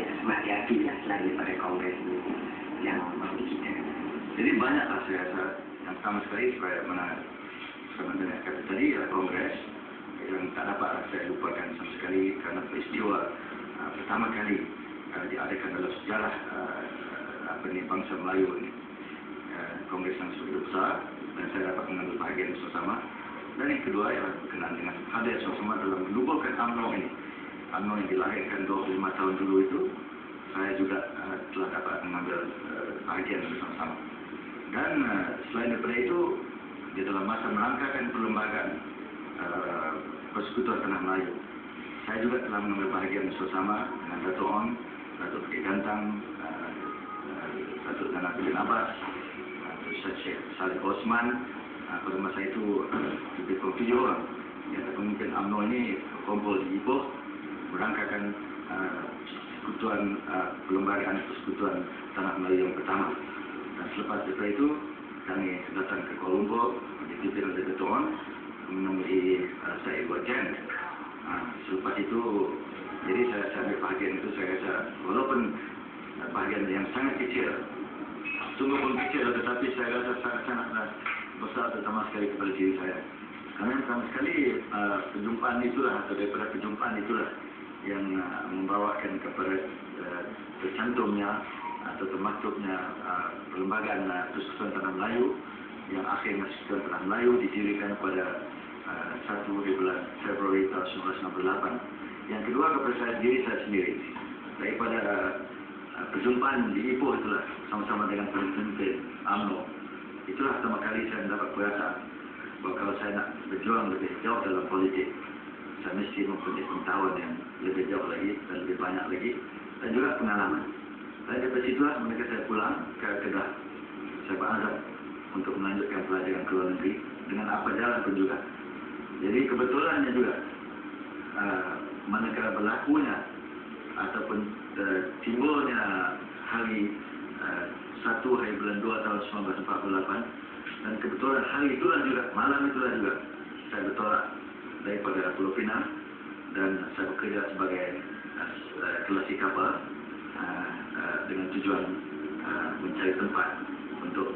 semua hati-hati lah selain daripada kongres ini yang bagi kita. Jadi banyaklah saya rasa yang pertama sekali supaya sama dengan kata tadi kongres yang tak dapat saya lupakan sama sekali kerana peristiwa pertama kali diadakan dalam sejarah bangsa Melayu ini. Kongres yang begitu besar dan saya dapat mengambil bahagian bersama. Dan yang kedua ialah berkenaan dengan hadir bersama dalam menubuhkan UMNO ini. UMNO yang dilahirkan 25 tahun dulu itu, saya juga telah dapat mengambil bahagian bersama-sama. Dan selain daripada itu, di dalam masa melangkahkan perlembagaan Persekutuan Tanah Melayu, saya juga telah mengambil bahagian bersama dengan Dato' On, Dato' Bukit Gantang, Dato' Dan Abdul Abbas, Syekh Saleh Osman. Pada masa itu lebih kurang 7 orang yang pemimpin UMNO ini berkumpul di Ipoh merangkakan persekutuan perlembagaan Persekutuan Tanah Melayu yang pertama. Dan selepas daripada itu kami datang ke Kuala Lumpur dipimpin oleh Dato' On menemui saya Wajan. Selepas itu jadi saya ambil bahagian itu. Saya rasa walaupun bahagian yang sangat kecil, sungguh pun kecil, tetapi saya rasa sangat-sangatlah besar terutama sekali kepada diri saya. Karena pertama sekali perjumpaan itulah atau daripada perjumpaan itulah yang membawakan kepada tercantumnya atau termaktubnya perlembagaan Persekutuan Tanah Melayu yang akhirnya Persekutuan Tanah Melayu didirikan pada 1 bulan Februari tahun 1968. Yang kedua kepada diri saya sendiri daripada perjumpaan di Ipoh itulah sama-sama dengan pemimpin UMNO. Itulah pertama kali saya mendapat perasaan bahawa kalau saya nak berjuang lebih jauh dalam politik, saya mesti mempunyai pengetahuan yang lebih jauh lagi dan lebih banyak lagi dan juga pengalaman. Dan dari situlah mereka saya pulang ke Kedah. Saya berazam untuk melanjutkan pelajaran ke luar negeri dengan apa jalan pun juga. Jadi kebetulannya juga manakala berlakunya ataupun timbulnya hari 1 hari bulan 2 tahun 1948 dan kebetulan hari itulah juga, malam itulah juga saya bertolak daripada Pulau Pinang dan saya bekerja sebagai kelasi kapal dengan tujuan mencari tempat untuk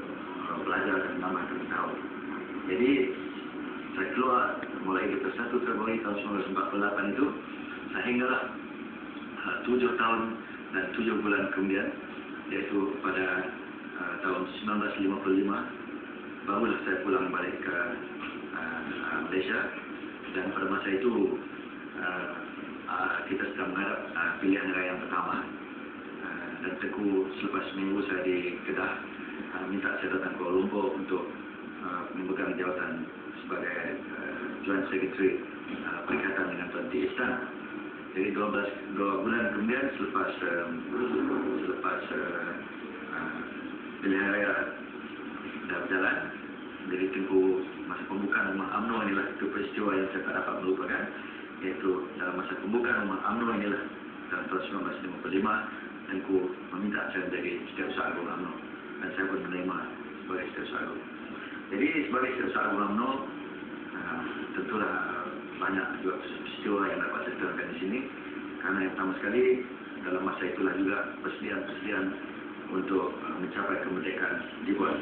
belajar dan menambahkan pengetahuan. Jadi saya keluar mulai dari 1 Februari tahun 1948 itu sehinggalah 7 tahun dan 7 bulan kemudian, yaitu pada tahun 1955 barulah saya pulang balik ke Malaysia. Dan pada masa itu kita sedang menghadap pilihan raya yang pertama dan teku selepas seminggu saya di Kedah minta saya datang ke Kuala Lumpur untuk memegang jawatan sebagai Joint Secretary Perikatan dengan Tuan T. Istana. Jadi 2 bulan kemudian selepas pilihan raya dah berjalan, jadi tempoh masa pembukaan rumah UMNO inilah itu peristiwa yang saya tak dapat melupakan, iaitu dalam masa pembukaan rumah UMNO inilah dalam tahun 1955 Tengku meminta saya menjadi Setiausaha Agung UMNO dan saya pun menerima sebagai Setiausaha Agung. Jadi sebagai Setiausaha Agung UMNO tentulah banyak juga peristiwa yang dapat saya terangkan di sini, karena yang pertama sekali dalam masa itulah juga persediaan untuk mencapai kemerdekaan dibuat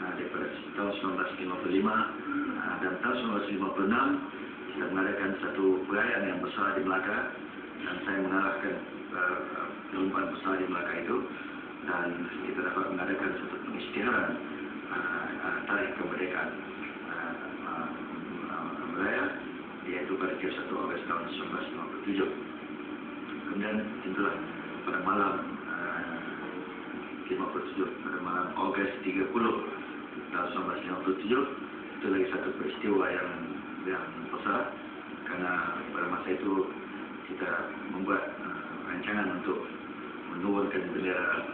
daripada tahun 1955 dan tahun 1956 kita mengadakan satu perayaan yang besar di Melaka dan saya mengarahkan perlumbaan besar di Melaka itu dan kita dapat mengadakan satu pengisytiharan tarikh kemerdekaan Melaya, yaitu pada 31 Ogos tahun 1957. Kemudian tentulah pada malam 57, pada malam Ogos 30 tahun 1957 itu lagi satu peristiwa yang besar, karena pada masa itu kita membuat rancangan untuk menurunkan bendera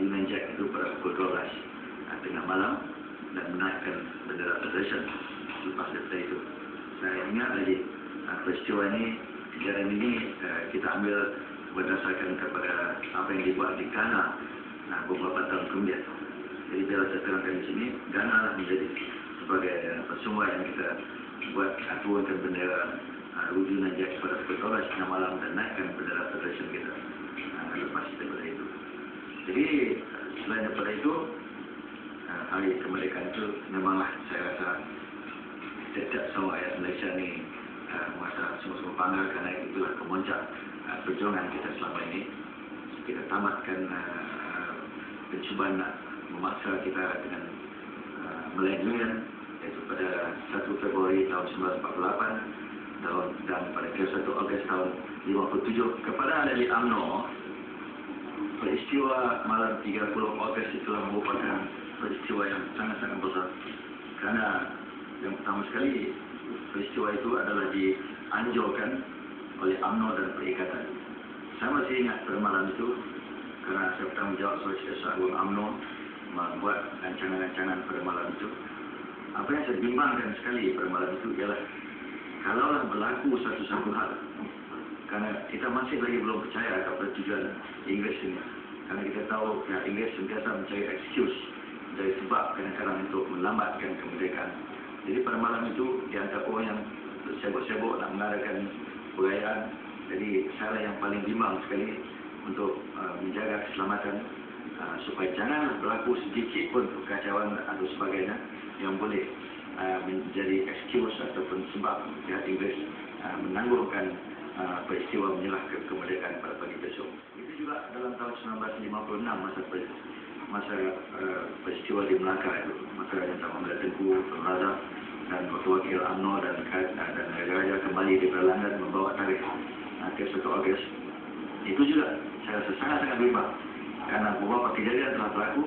Union Jack itu pada pukul 12 tengah malam dan menaikkan bendera Federation. Lepas daripada itu saya ingat lagi peristiwa ini, kejadian ini kita ambil berdasarkan kepada apa yang dibuat di Ghana beberapa tahun kemudian. Jadi bila saya terangkan di sini, Ghana lah menjadi sebagai sumber yang kita buat turunkan bendera Union Jack pada pukul 12 tengah malam dan naikkan bendera Federation kita. selepas daripada itu. Jadi selain daripada itu, hari kemerdekaan itu memanglah saya rasa setiap semua rakyat Malaysia ni merasa semua bangga kerana itulah kemuncak perjuangan kita selama ini. Kita tamatkan pencubaan nak memaksa kita dengan Malaysian Union, iaitu pada 1 Februari tahun 1948 dan pada 1 Ogos tahun 1957 kepada ahli UMNO. Peristiwa malam 30 Ogos itulah merupakan peristiwa yang sangat-sangat besar, kerana yang pertama sekali peristiwa itu adalah dianjurkan oleh UMNO dan Perikatan. Saya masih ingat pada malam itu, kerana saya bertanggungjawab sebagai Sekretariat Agung UMNO membuat rancangan-rancangan pada malam itu. Apa yang saya bimbangkan sekali pada malam itu ialah kalaulah berlaku satu-satu hal, kerana kita masih lagi belum percaya kepada tujuan Inggeris ini, kerana kita tahu pihak Inggeris sentiasa mencari excuse, mencari sebab kadang-kadang untuk melambatkan kemerdekaan. Jadi pada malam itu, di antara orang yang sibuk-sibuk nak mengadakan perayaan, jadi saya yang paling bimbang sekali untuk menjaga keselamatan supaya jangan berlaku sedikit pun kekacauan atau sebagainya yang boleh menjadi excuse ataupun sebab pihak Inggeris menangguhkan peristiwa menyelah kemerdekaan pada pagi besok. Itu juga dalam tahun 1956 masa peristiwa di Melaka itu, masa yang Mahmud Tengku, Tun Razak dan wakil-wakil UMNO dan raja-raja kembali di London membawa tarikh ke 1 Ogos. Itu juga saya rasa sangat-sangat bimbang, kerana beberapa kejadian telah berlaku.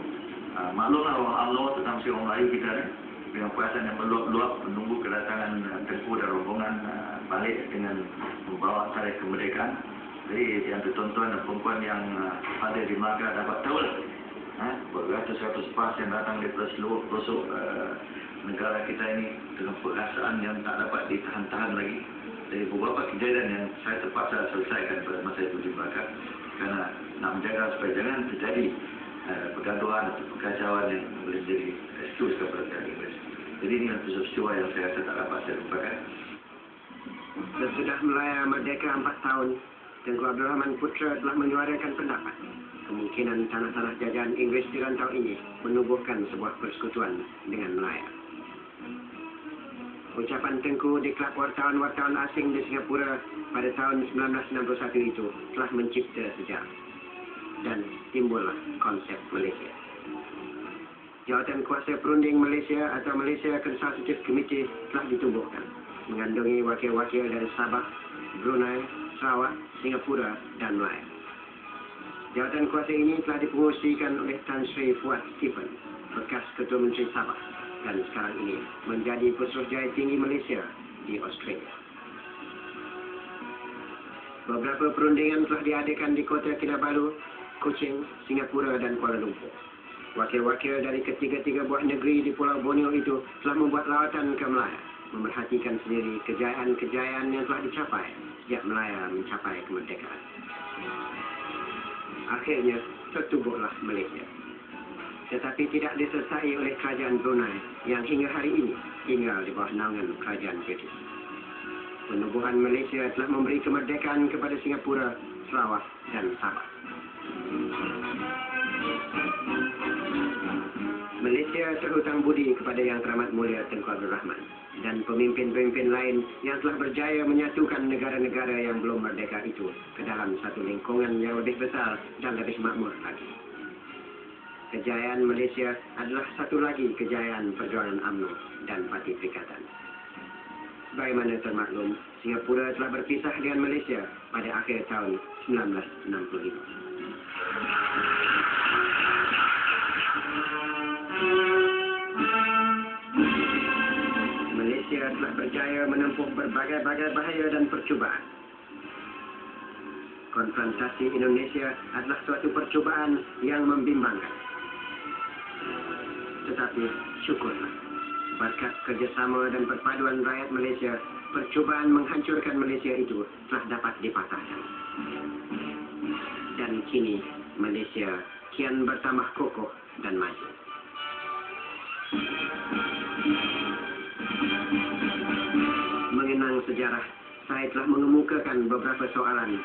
Maklumlah orang UMNO, terutama orang Melayu kita ni, dengan perasaan yang meluap-luap menunggu kedatangan Tengku dan rombongan balik dengan membawa tarikh kemerdekaan. Jadi yang tuan-tuan dan perempuan yang ada di Melaka dapat tahu lah, beratus-ratus pas yang datang daripada seluruh pelosok negara kita ini dengan perasaan yang tak dapat ditahan-tahan lagi. Jadi beberapa kejadian yang saya terpaksa selesaikan pada masa itu di Melaka, kerana nak menjaga supaya jangan terjadi pergaduhan atau kekacauan yang boleh menjadi excuse kepada pihak Inggeris. Jadi ini adalah peristiwa yang saya rasa tak dapat saya lupakan. Sesudah Melaya merdeka 4 tahun, Tengku Abdul Rahman Putra telah menyuarakan pendapat kemungkinan tanah-tanah jajahan Inggeris di rantau ini menubuhkan sebuah persekutuan dengan Melaya. Ucapan Tengku di Kelab Wartawan-Wartawan Asing di Singapura pada tahun 1961 itu telah mencipta sejarah dan timbullah konsep Malaysia. Jawatan Kuasa Perunding Malaysia atau Malaysia Consultative Committee telah ditumbuhkan, mengandungi wakil-wakil dari Sabah, Brunei, Sarawak, Singapura dan Melaya. Jawatan kuasa ini telah dipengerusikan oleh Tan Sri Fuad Stephen, bekas Ketua Menteri Sabah, dan sekarang ini menjadi Pesuruhjaya Tinggi Malaysia di Australia. Beberapa perundingan telah diadakan di Kota Kinabalu, Kuching, Singapura dan Kuala Lumpur. Wakil-wakil dari ketiga-tiga buah negeri di Pulau Borneo itu telah membuat lawatan ke Melaya, memerhatikan sendiri kejayaan-kejayaan yang telah dicapai sejak Melaya mencapai kemerdekaan. Akhirnya tertubuhlah Malaysia, tetapi tidak disertai oleh kerajaan Brunei yang hingga hari ini tinggal di bawah naungan kerajaan British. Penubuhan Malaysia telah memberi kemerdekaan kepada Singapura, Sarawak dan Sabah. Malaysia terhutang budi kepada Yang Teramat Mulia Tengku Abdul Rahman dan pemimpin-pemimpin lain yang telah berjaya menyatukan negara-negara yang belum merdeka itu ke dalam satu lingkungan yang lebih besar dan lebih makmur lagi. Kejayaan Malaysia adalah satu lagi kejayaan perjuangan UMNO dan Parti Perikatan. Sebagaimana termaklum, Singapura telah berpisah dengan Malaysia pada akhir tahun 1965. Malaysia telah berjaya menempuh berbagai-bagai bahaya dan percubaan. Konfrontasi Indonesia adalah suatu percubaan yang membimbangkan. Tetapi syukurlah, berkat kerjasama dan perpaduan rakyat Malaysia, percubaan menghancurkan Malaysia itu telah dapat dipatahkan. Dan kini Malaysia kian bertambah kokoh dan maju. Mengenang sejarah, saya telah mengemukakan beberapa soalan